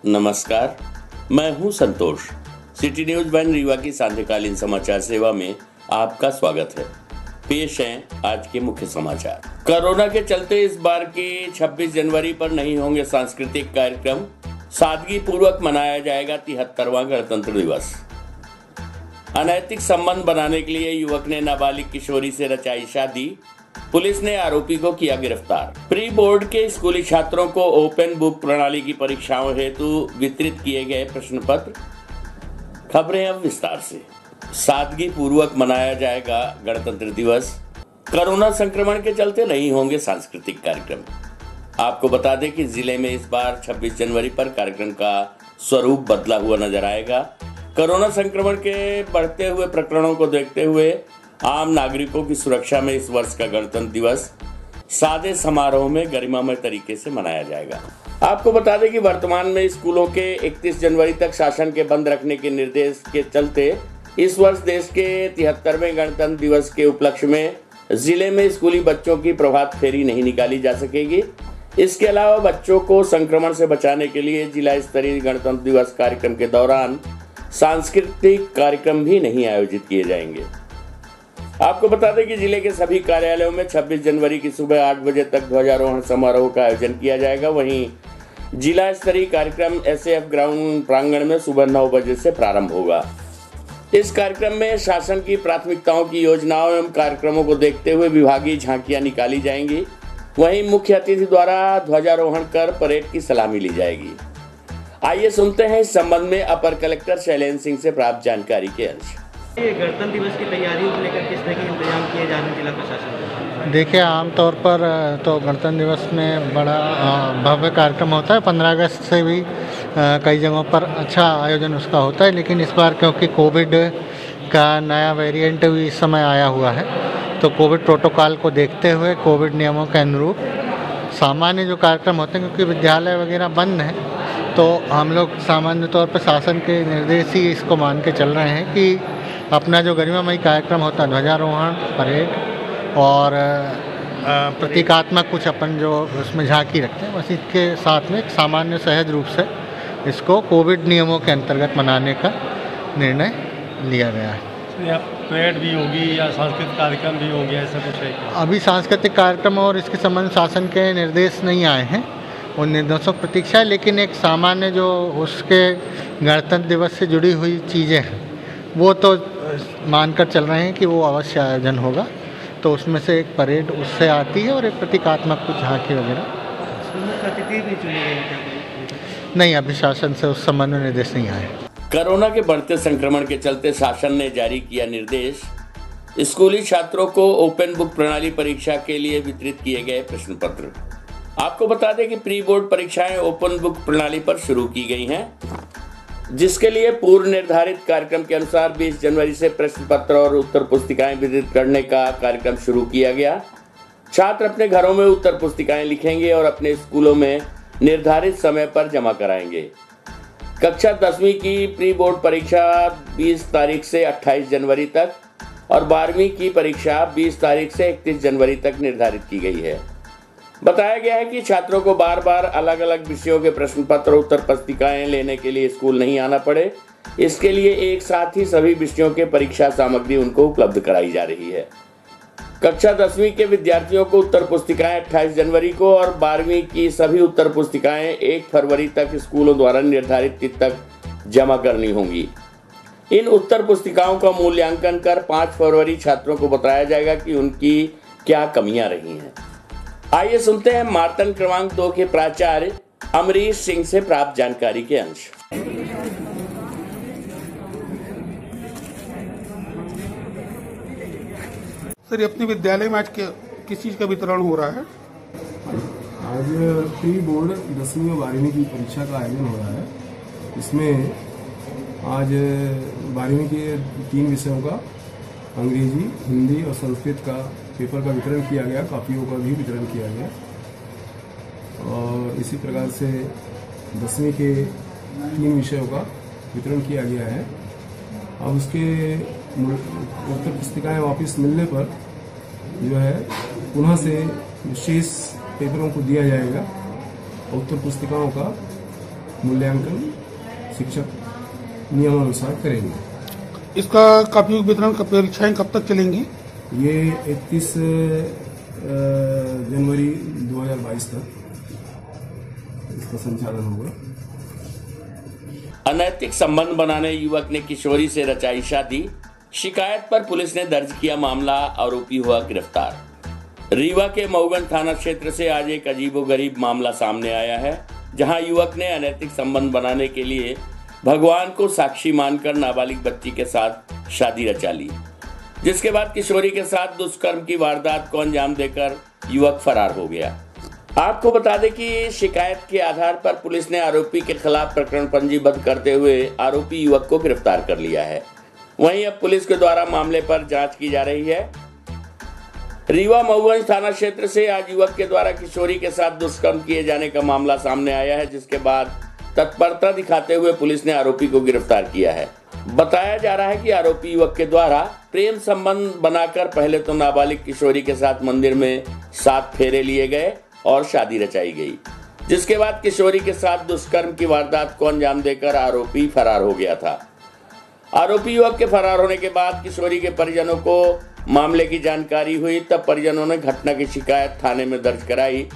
नमस्कार, मैं हूं संतोष। सिटी न्यूज वन रीवा की सांध्यकालीन समाचार सेवा में आपका स्वागत है। पेश हैं आज के मुख्य समाचार। कोरोना के चलते इस बार की 26 जनवरी पर नहीं होंगे सांस्कृतिक कार्यक्रम, सादगी पूर्वक मनाया जाएगा 73वां गणतंत्र दिवस। अनैतिक संबंध बनाने के लिए युवक ने नाबालिग किशोरी से रचाई शादी, पुलिस ने आरोपी को किया गिरफ्तार। प्री बोर्ड के स्कूली छात्रों को ओपन बुक प्रणाली की परीक्षाओं हेतु वितरित किए गए प्रश्न पत्र। खबरें अब विस्तार से। सादगी पूर्वक मनाया जाएगा गणतंत्र दिवस। कोरोना संक्रमण के चलते नहीं होंगे सांस्कृतिक कार्यक्रम। आपको बता दें कि जिले में इस बार 26 जनवरी पर कार्यक्रम का स्वरूप बदला हुआ नजर आएगा। कोरोना संक्रमण के बढ़ते हुए प्रकरणों को देखते हुए आम नागरिकों की सुरक्षा में इस वर्ष का गणतंत्र दिवस सादे समारोह में गरिमामय तरीके से मनाया जाएगा। आपको बता दें कि वर्तमान में स्कूलों के 31 जनवरी तक शासन के बंद रखने के निर्देश के चलते इस वर्ष देश के 73वें गणतंत्र दिवस के उपलक्ष्य में जिले में स्कूली बच्चों की प्रभात फेरी नहीं निकाली जा सकेगी। इसके अलावा बच्चों को संक्रमण से बचाने के लिए जिला स्तरीय गणतंत्र दिवस कार्यक्रम के दौरान सांस्कृतिक कार्यक्रम भी नहीं आयोजित किए जाएंगे। आपको बता दें कि जिले के सभी कार्यालयों में 26 जनवरी की सुबह 8 बजे तक ध्वजारोहण समारोह का आयोजन किया जाएगा। वहीं जिला स्तरीय कार्यक्रम एसएएफ ग्राउंड प्रांगण में सुबह 9 बजे से प्रारंभ होगा। इस कार्यक्रम में शासन की प्राथमिकताओं की योजनाओं एवं कार्यक्रमों को देखते हुए विभागीय झांकियां निकाली जाएंगी। वहीं मुख्य अतिथि द्वारा ध्वजारोहण कर परेड की सलामी ली जाएगी। आइए सुनते हैं इस संबंध में अपर कलेक्टर शैलेंद्र सिंह से प्राप्त जानकारी के अंश। गणतंत्र दिवस की तैयारियों को लेकर किस तरह के इंतजाम किए जा रहे हैं जिला प्रशासन? देखिए, आमतौर पर तो गणतंत्र दिवस में बड़ा भव्य कार्यक्रम होता है। 15 अगस्त से भी कई जगहों पर अच्छा आयोजन उसका होता है, लेकिन इस बार क्योंकि कोविड का नया वेरिएंट भी इस समय आया हुआ है, तो कोविड प्रोटोकॉल को देखते हुए कोविड नियमों के अनुरूप सामान्य जो कार्यक्रम होते हैं, क्योंकि विद्यालय वगैरह बंद हैं, तो हम लोग सामान्य तौर पर शासन के निर्देश ही इसको मान के चल रहे हैं कि अपना जो गरिमामयी कार्यक्रम होता है, ध्वजारोहण, परेड और प्रतीकात्मक कुछ अपन जो उसमें झांकी रखते हैं, बस इसके साथ में एक सामान्य सहज रूप से इसको कोविड नियमों के अंतर्गत मनाने का निर्णय लिया गया है। या परेड भी होगी या सांस्कृतिक कार्यक्रम भी होंगे, ऐसा कुछ है? अभी सांस्कृतिक कार्यक्रम और इसके संबंध शासन के निर्देश नहीं आए हैं, उन निर्देशों की प्रतीक्षा है, लेकिन एक सामान्य जो उसके गणतंत्र दिवस से जुड़ी हुई चीज़ें हैं वो तो मानकर चल रहे हैं कि वो अवश्य आयोजन होगा। तो उसमें से एक परेड उससे आती है और एक प्रतीकात्मक कुछ झांकी वगैरह। अतिथि भी चुने गए हैं? नहीं, अभी शासन से उस संबंध में निर्देश नहीं आए। कोरोना के बढ़ते संक्रमण के चलते शासन ने जारी किया निर्देश। स्कूली छात्रों को ओपन बुक प्रणाली परीक्षा के लिए वितरित किए गए प्रश्न पत्र। आपको बता दें कि प्री बोर्ड परीक्षाएं ओपन बुक प्रणाली पर शुरू की गई हैं, जिसके लिए पूर्व निर्धारित कार्यक्रम के अनुसार 20 जनवरी से प्रश्न पत्र और उत्तर पुस्तिकाएं वितरित करने का कार्यक्रम शुरू किया गया। छात्र अपने घरों में उत्तर पुस्तिकाएं लिखेंगे और अपने स्कूलों में निर्धारित समय पर जमा कराएंगे। कक्षा 10वीं की प्री बोर्ड परीक्षा 20 तारीख से 28 जनवरी तक और 12वीं की परीक्षा 20 तारीख से 31 जनवरी तक निर्धारित की गई है। बताया गया है कि छात्रों को बार बार अलग अलग विषयों के प्रश्न पत्र उत्तर पुस्तिकाएं लेने के लिए स्कूल नहीं आना पड़े, इसके लिए एक साथ ही सभी विषयों के परीक्षा सामग्री उनको उपलब्ध कराई जा रही है। कक्षा 10वीं के विद्यार्थियों को उत्तर पुस्तिकाएं 28 जनवरी को और 12वीं की सभी उत्तर पुस्तिकाएं 1 फरवरी तक स्कूलों द्वारा निर्धारित तिथि तक जमा करनी होंगी। इन उत्तर पुस्तिकाओं का मूल्यांकन कर 5 फरवरी छात्रों को बताया जाएगा कि उनकी क्या कमियां रही हैं। आइए सुनते हैं मार्तन क्रमांक 2 के प्राचार्य अमरीश सिंह से प्राप्त जानकारी के अंश। सर, अपने विद्यालय में आज किस चीज का वितरण हो रहा है? आज प्री बोर्ड 10वीं और 12वीं की परीक्षा का आयोजन हो रहा है। इसमें आज 12वीं के 3 विषयों का अंग्रेजी, हिंदी और संस्कृत का पेपर का वितरण किया गया, कॉपियों का भी वितरण किया गया और इसी प्रकार से 10वीं के 3 विषयों का वितरण किया गया है। अब उसके उत्तर पुस्तिकाएं वापस मिलने पर जो है पुनः से शेष पेपरों को दिया जाएगा। उत्तर पुस्तिकाओं का मूल्यांकन शिक्षक नियमानुसार करेंगे। इसका कॉपी वितरण का परीक्षाएं कब तक चलेंगी? ये 31 जनवरी 2022 तक इसका संचालन होगा। अनैतिक संबंध बनाने युवक ने किशोरी से रचाई शादी, शिकायत पर पुलिस ने दर्ज किया मामला, आरोपी हुआ गिरफ्तार। रीवा के मऊगंज थाना क्षेत्र से आज एक अजीबोगरीब मामला सामने आया है, जहां युवक ने अनैतिक संबंध बनाने के लिए भगवान को साक्षी मानकर नाबालिग बच्ची के साथ शादी रचा ली, जिसके बाद किशोरी के साथ दुष्कर्म की वारदात को अंजाम देकर युवक फरार हो गया। आपको बता दें कि शिकायत के आधार पर पुलिस ने आरोपी के खिलाफ प्रकरण पंजीबद्ध करते हुए आरोपी युवक को गिरफ्तार कर लिया है। वहीं अब पुलिस के द्वारा मामले पर जांच की जा रही है। रीवा मऊगंज थाना क्षेत्र से आज युवक के द्वारा किशोरी के साथ दुष्कर्म किए जाने का मामला सामने आया है, जिसके बाद तत्परता दिखाते हुए पुलिस ने आरोपी को गिरफ्तार किया है। बताया जा रहा है कि आरोपी युवक के द्वारा प्रेम संबंध बनाकर पहले तो नाबालिग किशोरी के साथ मंदिर में 7 फेरे लिए गए और शादी रचाई गई, जिसके बाद किशोरी के साथ दुष्कर्म की वारदात को अंजाम देकर आरोपी फरार हो गया था। आरोपी युवक के फरार होने के बाद किशोरी के परिजनों को मामले की जानकारी हुई, तब परिजनों ने घटना की शिकायत थाने में दर्ज कराई,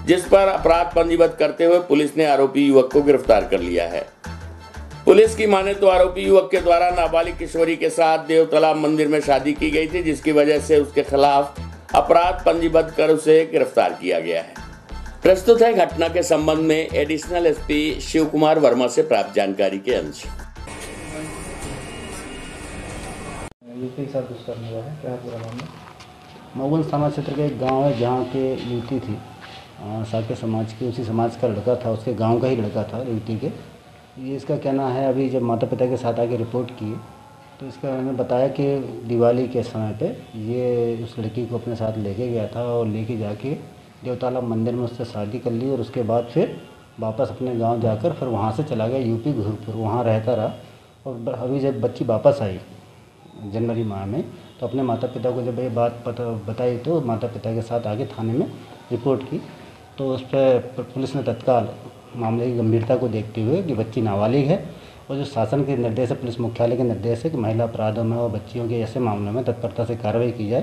जिस पर अपराध पंजीबद्ध करते हुए पुलिस ने आरोपी युवक को गिरफ्तार कर लिया है। पुलिस की माने तो आरोपी युवक के द्वारा नाबालिग किशोरी के साथ देवतालाब मंदिर में शादी की गई थी, जिसकी वजह से उसके खिलाफ अपराध पंजीबद्ध कर उसे गिरफ्तार किया गया है। प्रस्तुत है घटना के संबंध में एडिशनल एसपी शिव कुमार वर्मा से प्राप्त जानकारी के अंश। युवती के साथ दुष्कर्म हुआ है, क्या है पूरा मामला? मऊगंज थाना क्षेत्र के एक गांव है जहां के युवती थी, साके समाज की, उसी समाज का लड़का था, उसके गांव का ही लड़का था युवती के। ये इसका कहना है, अभी जब माता पिता के साथ आके रिपोर्ट की तो इसका हमें बताया कि दिवाली के समय पे ये उस लड़की को अपने साथ लेके गया था और लेके जाके देवतालाब मंदिर में उससे शादी कर ली और उसके बाद फिर वापस अपने गांव जाकर फिर वहाँ से चला गया यूपी घूरपुर, वहाँ रहता रहा। और अभी जब बच्ची वापस आई जनवरी माह में, तो अपने माता पिता को जब ये बात बताई तो माता पिता के साथ आगे थाने में रिपोर्ट की, तो उस पर पुलिस ने तत्काल मामले की गंभीरता को देखते हुए कि बच्ची नाबालिग है और जो शासन के निर्देश है, पुलिस मुख्यालय के निर्देश है कि महिला अपराधों में और बच्चियों के ऐसे मामलों में तत्परता से कार्रवाई की जाए।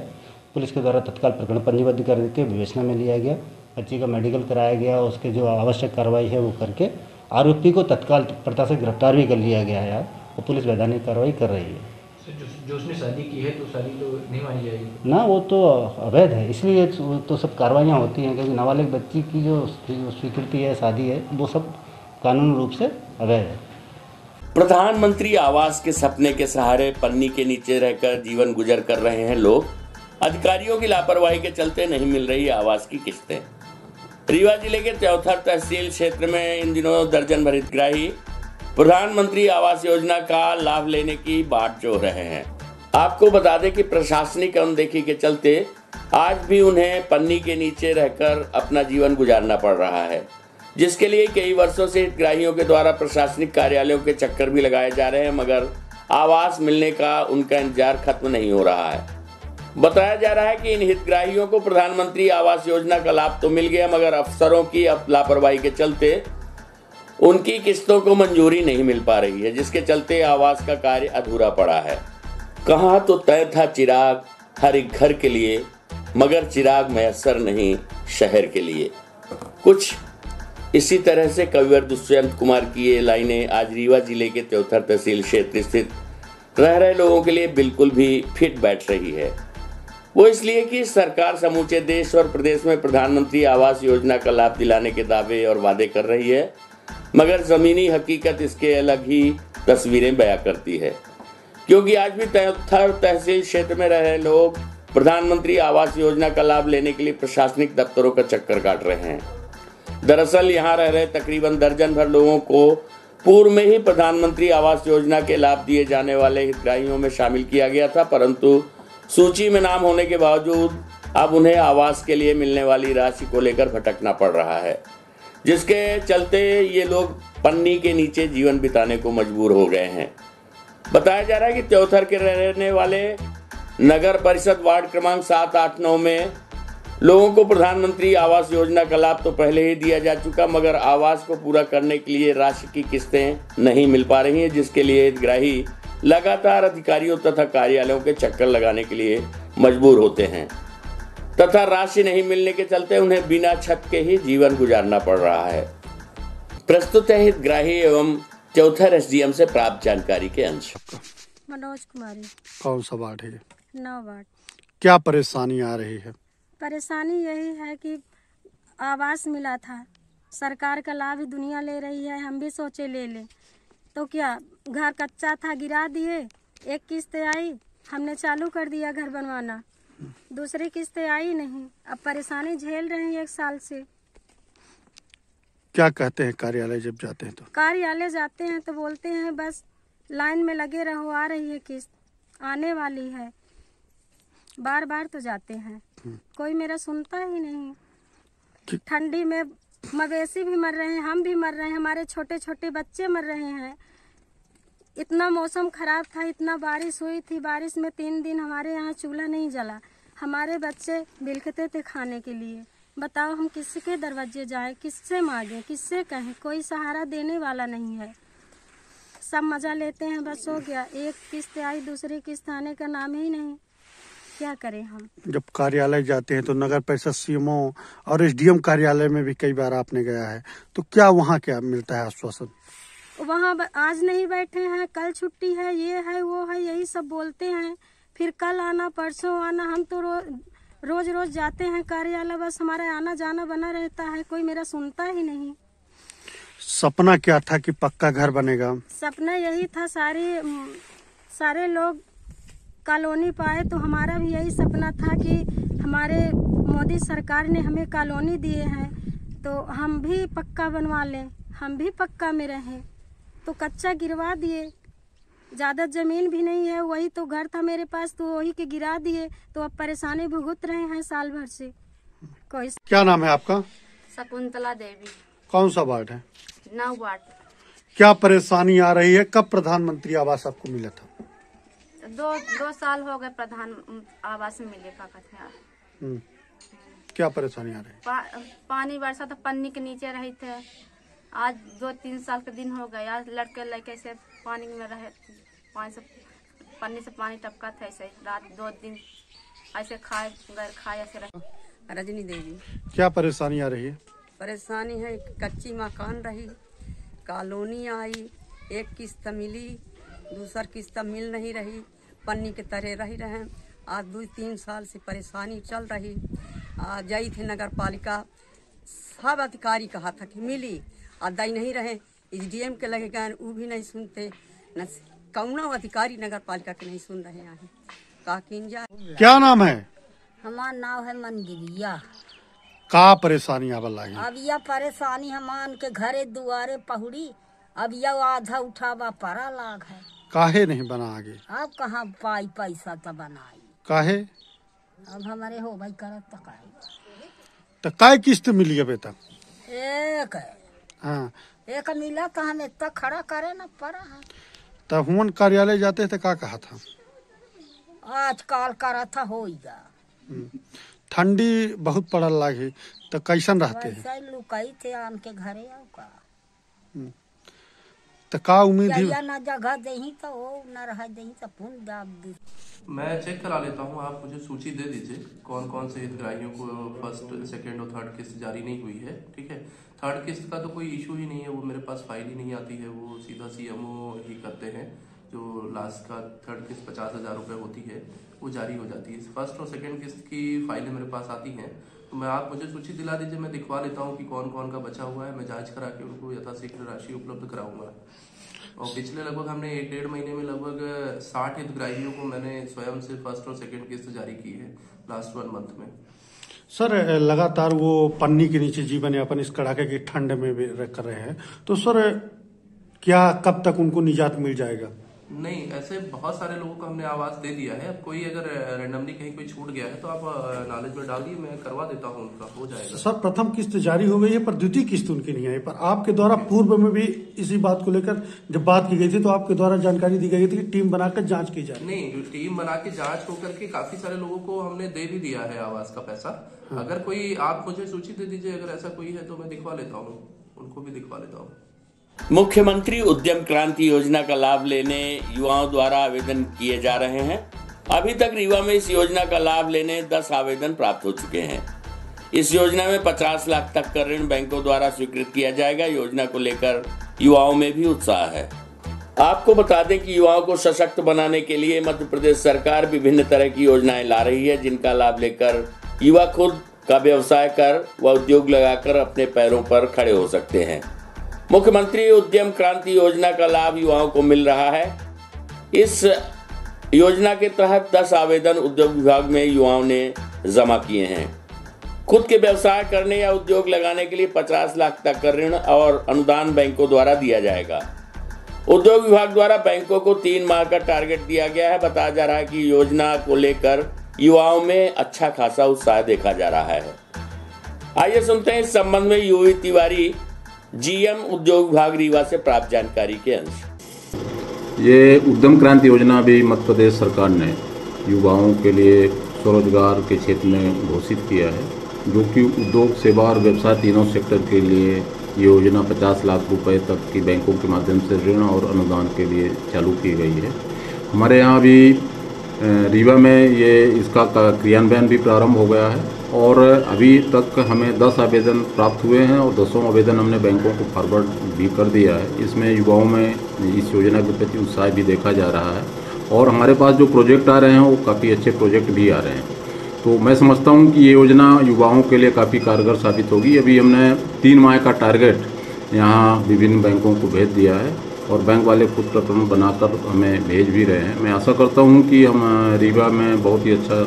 पुलिस के द्वारा तत्काल प्रकरण पंजीबद्ध करके विवेचना में लिया गया, बच्ची का मेडिकल कराया गया, उसके जो आवश्यक कार्रवाई है वो करके आरोपी को तत्काल तत्परता से गिरफ्तार भी कर लिया गया है और पुलिस वैधानिक कार्रवाई कर रही है। जो उसने शादी की है तो शादी तो नहीं मानी जाएगी ना, वो तो अवैध है, इसलिए तो सब कार्रवाइयाँ होती हैं, क्योंकि नाबालिग बच्ची की जो स्वीकृति है, शादी है, वो सब कानूनी रूप से अवैध है। प्रधानमंत्री आवास के सपने के सहारे पन्नी के नीचे रहकर जीवन गुजर कर रहे हैं लोग। अधिकारियों की लापरवाही के चलते नहीं मिल रही आवास की किस्तें। रीवा जिले के त्योथर तहसील क्षेत्र में इन दिनों दर्जन भर हितग्राही प्रधानमंत्री आवास योजना का लाभ लेने की बाट जोह रहे हैं। आपको बता दें कि प्रशासनिक अनदेखी के चलते आज भी उन्हें पन्नी के नीचे रहकर अपना जीवन गुजारना पड़ रहा है, जिसके लिए कई वर्षों से हितग्राहियों के द्वारा प्रशासनिक कार्यालयों के चक्कर भी लगाए जा रहे हैं, मगर आवास मिलने का उनका इंतजार खत्म नहीं हो रहा है। बताया जा रहा है कि इन हितग्राहियों को प्रधानमंत्री आवास योजना का लाभ तो मिल गया, मगर अफसरों की लापरवाही के चलते उनकी किस्तों को मंजूरी नहीं मिल पा रही है, जिसके चलते आवास का कार्य अधूरा पड़ा है। कहाँ तो तय था चिराग हर एक घर के लिए, मगर चिराग मैसर नहीं शहर के लिए। कुछ इसी तरह से कविवर दुष्यंत कुमार की ये लाइनें आज रीवा जिले के त्योथर तहसील क्षेत्र स्थित रह रहे लोगों के लिए बिल्कुल भी फिट बैठ रही है। वो इसलिए कि सरकार समूचे देश और प्रदेश में प्रधानमंत्री आवास योजना का लाभ दिलाने के दावे और वादे कर रही है, मगर ज़मीनी हकीकत इसके अलग ही तस्वीरें बयां करती है। क्योंकि आज भी त्योथर तहसील क्षेत्र में रह रहे लोग प्रधानमंत्री आवास योजना का लाभ लेने के लिए प्रशासनिक दफ्तरों का चक्कर काट रहे हैं। दरअसल यहाँ रह रहे तकरीबन दर्जन भर लोगों को पूर्व में ही प्रधानमंत्री आवास योजना के लाभ दिए जाने वाले हितग्राहियों में शामिल किया गया था, परंतु सूची में नाम होने के बावजूद अब उन्हें आवास के लिए मिलने वाली राशि को लेकर भटकना पड़ रहा है, जिसके चलते ये लोग पन्नी के नीचे जीवन बिताने को मजबूर हो गए हैं। बताया जा रहा है कि त्योथर के रहने वाले नगर परिषद वार्ड क्रमांक 7, 8, 9 में लोगों को प्रधानमंत्री आवास योजना का लाभ तो पहले ही दिया जा चुका, मगर आवास को पूरा करने के लिए राशि की किस्तें नहीं मिल पा रही हैं, जिसके लिए हितग्राही लगातार अधिकारियों तथा कार्यालयों के चक्कर लगाने के लिए मजबूर होते हैं तथा राशि नहीं मिलने के चलते उन्हें बिना छत के ही जीवन गुजारना पड़ रहा है। प्रस्तुत है हितग्राही एवं चौथर एसडीएम से प्राप्त जानकारी के अंश। मनोज कुमारी। कौन सा वार्ड है? 9 वार्ड। क्या परेशानी आ रही है? परेशानी यही है कि आवास मिला था, सरकार का लाभ ही दुनिया ले रही है, हम भी सोचे ले लें तो क्या, घर कच्चा था गिरा दिए, एक किस्त आई, हमने चालू कर दिया घर बनवाना, दूसरी किस्त आई नहीं, अब परेशानी झेल रहे हैं 1 साल से। क्या कहते हैं कार्यालय जब जाते हैं तो? कार्यालय जाते हैं तो बोलते हैं बस लाइन में लगे रहो, आ रही है किस्त, आने वाली है। बार बार तो जाते हैं, कोई मेरा सुनता ही नहीं। ठंडी में मवेशी भी मर रहे हैं, हम भी मर रहे हैं, हमारे छोटे छोटे बच्चे मर रहे हैं। इतना मौसम खराब था, इतना बारिश हुई थी, बारिश में 3 दिन हमारे यहाँ चूल्हा नहीं जला, हमारे बच्चे बिलखते थे खाने के लिए। बताओ हम किसके दरवाजे जाएं, किससे मांगे, किससे कहें, कोई सहारा देने वाला नहीं है। सब मजा लेते हैं, बस हो गया, एक किस्त आई, दूसरी किस्त आने का नाम ही नहीं, क्या करें हम। जब कार्यालय जाते हैं तो नगर परिषद, सीएमओ और एसडीएम कार्यालय में भी कई बार आपने गया है, तो क्या वहाँ क्या मिलता है आश्वासन? वहाँ आज नहीं बैठे हैं, कल छुट्टी है, ये है वो है, यही सब बोलते हैं, फिर कल आना, परसों आना। हम तो रोज रोज जाते हैं कार्यालय, बस हमारा आना जाना बना रहता है, कोई मेरा सुनता ही नहीं। सपना क्या था कि पक्का घर बनेगा? सपना यही था, सारे लोग कॉलोनी पाए, तो हमारा भी यही सपना था कि हमारे मोदी सरकार ने हमें कॉलोनी दिए हैं तो हम भी पक्का बनवा लें, हम भी पक्का में रहें। तो कच्चा गिरवा दिए, ज़्यादा ज़मीन भी नहीं है, वही तो घर था मेरे पास, तो वही के गिरा दिए, तो अब परेशानी भुगत रहे हैं साल भर से। कोई। क्या नाम है आपका? शकुंतला देवी। कौन सा वार्ड है? 9 वार्ड। क्या परेशानी आ रही है? कब प्रधानमंत्री आवास आपको मिला था? 2 साल हो गए प्रधान आवास मिले का कथा। क्या परेशानी आ रही है? पानी बरसा तो पन्नी के नीचे रहे थे, आज 2-3 साल के दिन हो गए, आज लड़के लड़के से पानी में रहे, पन्नी से पानी टपका था, ऐसे रात 2 दिन ऐसे खाए ऐसे रहे। रजनी देवी। क्या परेशानी आ रही है? परेशानी है, कच्ची मकान रही, कॉलोनी आई, एक किस्त मिली, दूसर किस्त मिल नहीं रही, पन्नी के तरह रही रहे। आज 2-3 साल से परेशानी चल रही। जाई थे नगर पालिका, सब अधिकारी कहा था कि मिली, दई नहीं रहे, एसडीएम के लगे गए, वो भी नहीं सुनते, न कौनो अधिकारी नगर पालिका के नहीं सुन रहे हैं। क्या नाम है? हमारा नाम है मनगिरिया। का परेशानी आवल है? अब यह परेशानी हमान के घरे दुआरे पहुड़ी, अब यह आधा उठावा पड़ा लाग है। काहे नहीं बना आगे? अब कहाँ पाई पैसा तो बनाई। काहे? अब हमारे हो भाई करत तो काहे। तो काय किस्त मिली अबे तक? एक है। हाँ। एक मिला तो हमें इतना खड़ा करे न पड़ा है। तो हुमन कार्यालय जाते थे, का कहा था? आज काल करा था होइगा। ठंडी बहुत पड़ल लागी, तो कैसन रहते हैं? लुकाई थे आन के घरे आओ का। तो का उम्मीद है? या ना जगह देही तो वो न रह देही तो पुन दाब दी। मैं चेक करा लेता हूँ, आप मुझे सूची दे दीजिए कौन कौन से हितग्राहियों को फर्स्ट, सेकंड और थर्ड किस्त जारी नहीं हुई है। ठीक है, थर्ड किस्त का तो कोई इशू ही नहीं है, वो मेरे पास फाइल ही नहीं आती है, वो सीधा सीएमओ ही करते हैं। जो लास्ट का थर्ड किस्त 50,000 रुपये होती है वो जारी हो जाती है। फर्स्ट और सेकंड किस्त की फाइलें मेरे पास आती हैं, तो मैं आप मुझे सूची दिला दीजिए, मैं दिखवा लेता हूँ कि कौन कौन का बचा हुआ है, मैं जांच करा के उनको यथाशीघ्र राशि उपलब्ध कराऊंगा। और पिछले लगभग हमने 1-1.5 महीने में लगभग 60 हितग्राहियों को मैंने स्वयं से फर्स्ट और सेकंड किस्त जारी की है लास्ट 1 मंथ में। सर लगातार वो पन्नी के नीचे जीवन यापन इस कड़ाके की ठंड में भी कर रहे हैं, तो सर क्या कब तक उनको निजात मिल जाएगा? नहीं, ऐसे बहुत सारे लोगों को हमने आवाज दे दिया है। अब कोई अगर रैंडमली कहीं कोई छूट गया है तो आप नॉलेज में डालिए, मैं करवा देता हूँ, उनका हो जाएगा। सर, प्रथम किस्त जारी हो गई है पर द्वितीय किस्त उनकी नहीं आई, पर आपके द्वारा पूर्व में भी इसी बात को लेकर जब बात की गई थी तो आपके द्वारा जानकारी दी गई थी कि टीम बनाकर जांच की जाए। नहीं, टीम बना के जांच होकर के काफी सारे लोगों को हमने दे भी दिया है आवास का पैसा। अगर कोई, आप मुझे सूची दे दीजिए, अगर ऐसा कोई है तो मैं दिखवा लेता हूँ, उनको भी दिखवा लेता हूँ। मुख्यमंत्री उद्यम क्रांति योजना का लाभ लेने युवाओं द्वारा आवेदन किए जा रहे हैं। अभी तक रीवा में इस योजना का लाभ लेने 10 आवेदन प्राप्त हो चुके हैं। इस योजना में 50 लाख तक का ऋण बैंकों द्वारा स्वीकृत किया जाएगा। योजना को लेकर युवाओं में भी उत्साह है। आपको बता दें कि युवाओं को सशक्त बनाने के लिए मध्य प्रदेश सरकार विभिन्न तरह की योजनाएं ला रही है, जिनका लाभ लेकर युवा खुद का व्यवसाय कर व उद्योग लगाकर अपने पैरों पर खड़े हो सकते हैं। मुख्यमंत्री उद्यम क्रांति योजना का लाभ युवाओं को मिल रहा है। इस योजना के तहत 10 आवेदन उद्योग विभाग में युवाओं ने जमा किए हैं। खुद के व्यवसाय करने या उद्योग लगाने के लिए 50 लाख तक का ऋण और अनुदान बैंकों द्वारा दिया जाएगा। उद्योग विभाग द्वारा बैंकों को 3 माह का टारगेट दिया गया है। बताया जा रहा है कि योजना को लेकर युवाओं में अच्छा खासा उत्साह देखा जा रहा है। आइए सुनते हैं इस संबंध में यूवी तिवारी, जीएम उद्योग विभाग रीवा से प्राप्त जानकारी के अंश। ये उद्यम क्रांति योजना भी मध्य प्रदेश सरकार ने युवाओं के लिए स्वरोजगार के क्षेत्र में घोषित किया है, जो कि उद्योग, सेवा और व्यवसाय तीनों सेक्टर के लिए ये योजना 50 लाख रुपए तक की बैंकों के माध्यम से ऋण और अनुदान के लिए चालू की गई है। हमारे यहाँ भी रीवा में ये इसका क्रियान्वयन भी प्रारंभ हो गया है और अभी तक हमें 10 आवेदन प्राप्त हुए हैं और 10 आवेदन हमने बैंकों को फॉरवर्ड भी कर दिया है। इसमें युवाओं में इस योजना के प्रति उत्साह भी देखा जा रहा है और हमारे पास जो प्रोजेक्ट आ रहे हैं वो काफ़ी अच्छे प्रोजेक्ट भी आ रहे हैं। तो मैं समझता हूँ कि ये योजना युवाओं के लिए काफ़ी कारगर साबित होगी। अभी हमने 3 माह का टारगेट यहाँ विभिन्न बैंकों को भेज दिया है और बैंक वाले खुद प्रकरण बनाकर हमें भेज भी रहे हैं। मैं आशा करता हूँ कि हम रीवा में बहुत ही अच्छा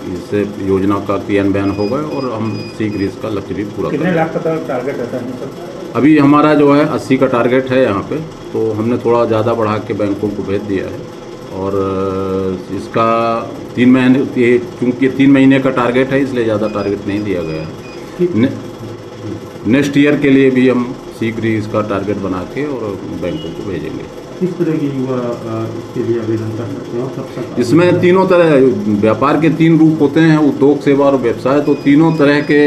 इस योजना का क्रियान्वयन होगा और हम शीघ्र इसका लक्ष्य भी पूरा कितने लाख का टारगेट रहता है सर? अभी हमारा जो है 80 का टारगेट है यहाँ पे, तो हमने थोड़ा ज़्यादा बढ़ा के बैंकों को भेज दिया है और इसका 3 महीने, क्योंकि 3 महीने का टारगेट है इसलिए ज़्यादा टारगेट नहीं दिया गया है। नेक्स्ट ईयर के लिए भी हम शीघ्र ही इसका टारगेट बना के और बैंकों को भेजेंगे। किस तरह की युवा इसके लिए आवेदन कर सकते हैं? इसमें तीनों तरह व्यापार के 3 रूप होते हैं, उद्योग, सेवा और व्यवसाय। तो तीनों तरह के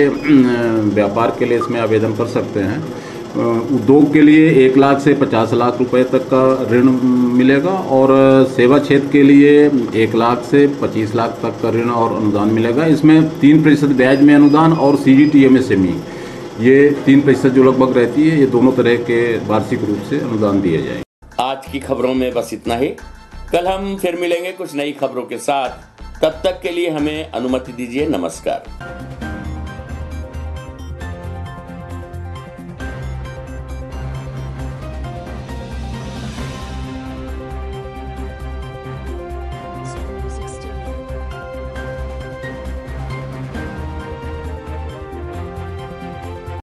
व्यापार के लिए इसमें आवेदन कर सकते हैं। उद्योग के लिए 1 लाख से 50 लाख रुपए तक का ऋण मिलेगा और सेवा क्षेत्र के लिए 1 लाख से 25 लाख तक का ऋण और अनुदान मिलेगा। इसमें 3% ब्याज में अनुदान और CGT MSME ये 3% जो लगभग रहती है, ये दोनों तरह के वार्षिक रूप से अनुदान दिए जाएंगे। आज की खबरों में बस इतना ही। कल हम फिर मिलेंगे कुछ नई खबरों के साथ। तब तक के लिए हमें अनुमति दीजिए। नमस्कार।